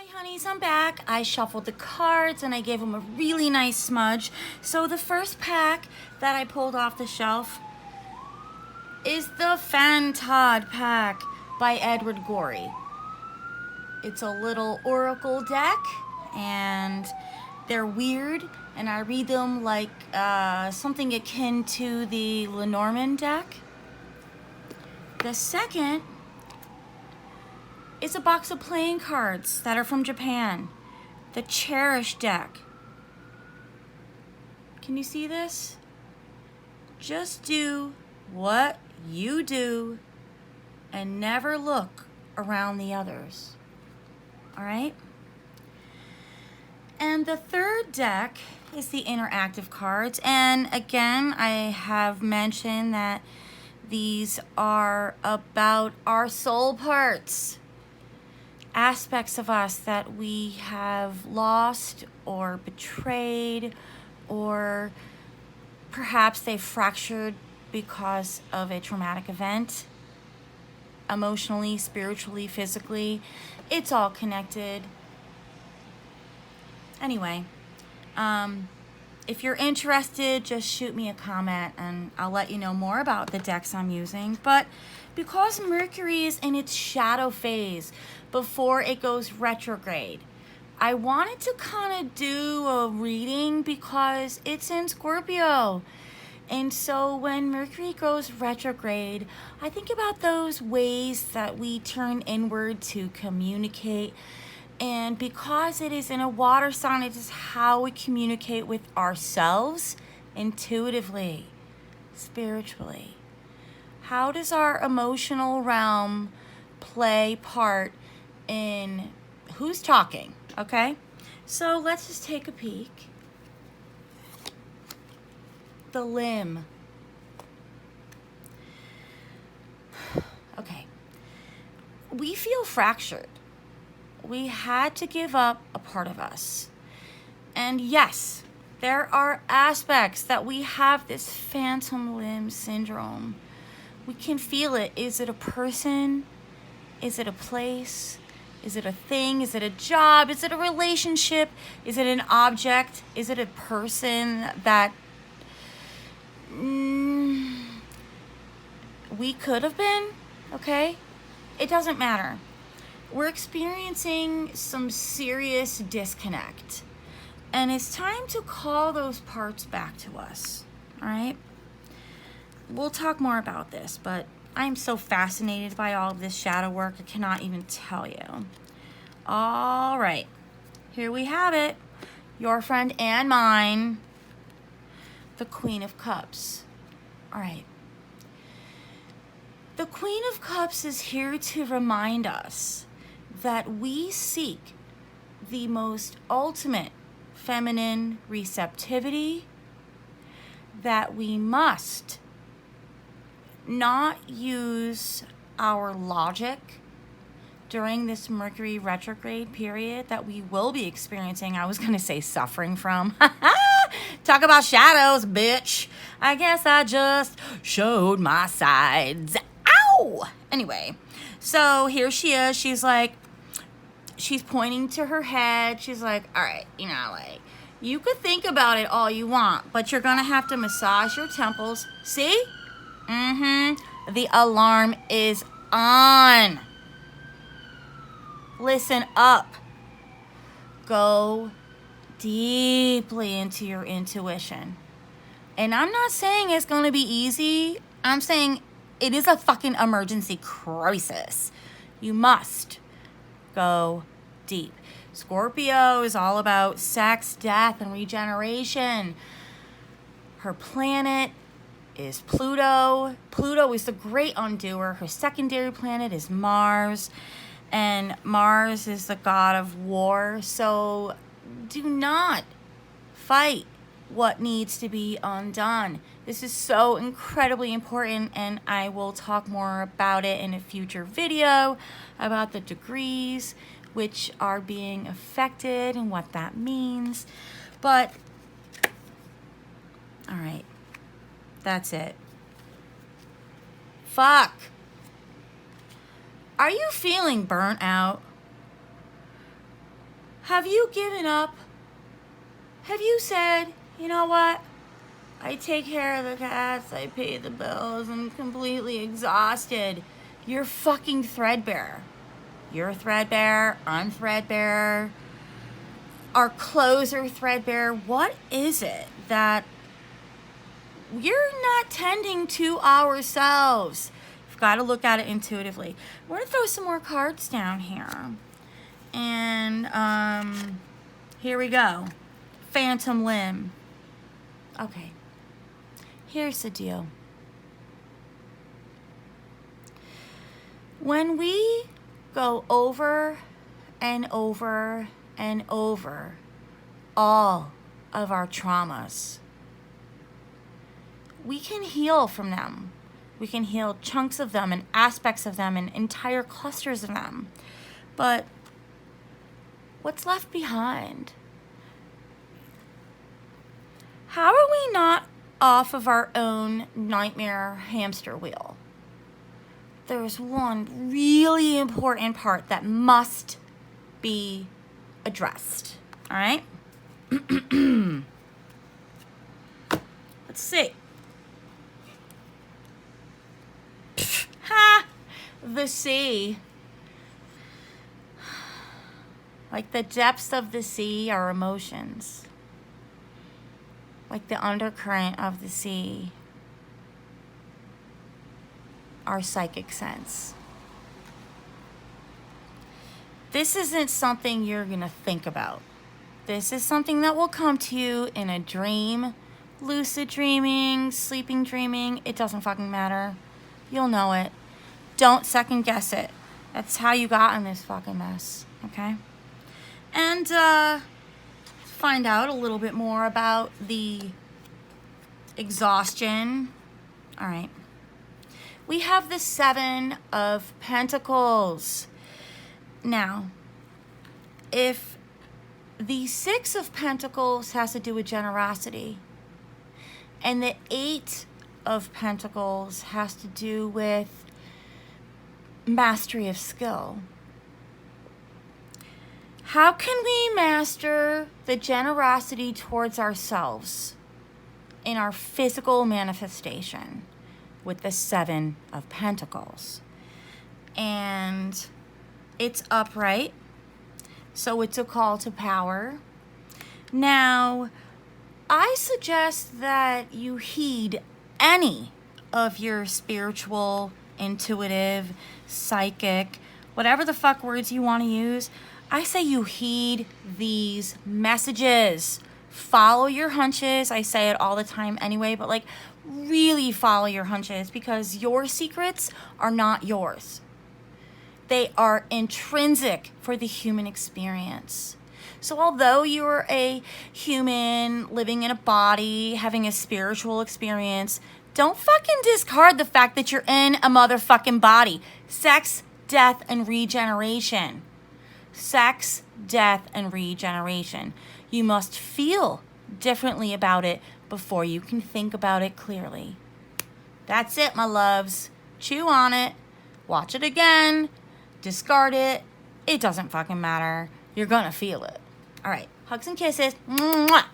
Hi honeys, I'm back. I shuffled the cards and I gave them a really nice smudge. So the first pack that I pulled off the shelf is the Fantod pack by Edward Gorey. It's a little oracle deck and they're weird, and I read them like something akin to the Lenormand deck. The second is a box of playing cards that are from Japan. The Cherish deck. Can you see this? Just do what you do and never look around the others. All right? And the third deck is the interactive cards. And again, I have mentioned that these are about our soul parts. Aspects of us that we have lost or betrayed, or perhaps they fractured because of a traumatic event, emotionally, spiritually, physically. It's all connected. Anyway, if you're interested, just shoot me a comment and I'll let you know more about the decks I'm using. But because Mercury is in its shadow phase before it goes retrograde, I wanted to kind of do a reading because it's in Scorpio. And so when Mercury goes retrograde, I think about those ways that we turn inward to communicate. And because it is in a water sign, it is how we communicate with ourselves intuitively, spiritually. How does our emotional realm play part in who's talking, okay? So let's just take a peek. The limb. Okay. We feel fractured. We had to give up a part of us. And yes, there are aspects that we have this phantom limb syndrome. We can feel it. Is it a person? Is it a place? Is it a thing? Is it a job? Is it a relationship? Is it an object? Is it a person that we could have been? Okay? It doesn't matter. We're experiencing some serious disconnect. And it's time to call those parts back to us. All right? We'll talk more about this, but I'm so fascinated by all of this shadow work, I cannot even tell you. All right. Here we have it. Your friend and mine, the Queen of Cups. All right. The Queen of Cups is here to remind us that we seek the most ultimate feminine receptivity, that we must not use our logic during this Mercury retrograde period that we will be experiencing. I was going to say suffering from. Talk about shadows, bitch. I guess I just showed my sides. Ow! Anyway, so here she is. She's pointing to her head. She's like, all right, you could think about it all you want, but you're going to have to massage your temples. See? The alarm is on. Listen up. Go deeply into your intuition. And I'm not saying it's going to be easy. I'm saying it is a fucking emergency crisis. You must go deep. Scorpio is all about sex, death, and regeneration. Her planet is Pluto. Pluto is the great undoer. Her secondary planet is Mars. And Mars is the god of war. So do not fight what needs to be undone. This is so incredibly important, and I will talk more about it in a future video about the degrees which are being affected and what that means. But, all right, that's it. Fuck. Are you feeling burnt out? Have you given up? Have you said, you know what? I take care of the cats, I pay the bills, I'm completely exhausted. You're fucking threadbare. You're threadbare, I'm threadbare. Our clothes are threadbare. What is it that we're not tending to ourselves? We've got to look at it intuitively. We're going to throw some more cards down here. And here we go. Phantom limb. Okay. Here's the deal. When we go over and over and over all of our traumas, we can heal from them. We can heal chunks of them and aspects of them and entire clusters of them. But what's left behind? How are we not off of our own nightmare hamster wheel? There's one really important part that must be addressed. All right? Let's see. Ha! The sea. Like the depths of the sea are emotions. Like the undercurrent of the sea, our psychic sense. This isn't something you're going to think about. This is something that will come to you in a dream, lucid dreaming, sleeping dreaming. It doesn't fucking matter. You'll know it. Don't second guess it. That's how you got in this fucking mess, okay? And, find out a little bit more about the exhaustion. All right. We have the 7 of Pentacles. Now, if the 6 of Pentacles has to do with generosity, and the 8 of Pentacles has to do with mastery of skill, how can we master the generosity towards ourselves in our physical manifestation with the 7 of Pentacles? And it's upright, so it's a call to power. Now, I suggest that you heed any of your spiritual, intuitive, psychic, whatever the fuck words you want to use. I say you heed these messages. Follow your hunches. I say it all the time anyway, but like really follow your hunches, because your secrets are not yours. They are intrinsic for the human experience. So although you're a human living in a body, having a spiritual experience, don't fucking discard the fact that you're in a motherfucking body. Sex, death, and regeneration. Sex, death, and regeneration. You must feel differently about it before you can think about it clearly. That's it, my loves. Chew on it. Watch it again. Discard it. It doesn't fucking matter. You're gonna feel it. All right. Hugs and kisses. Mwah.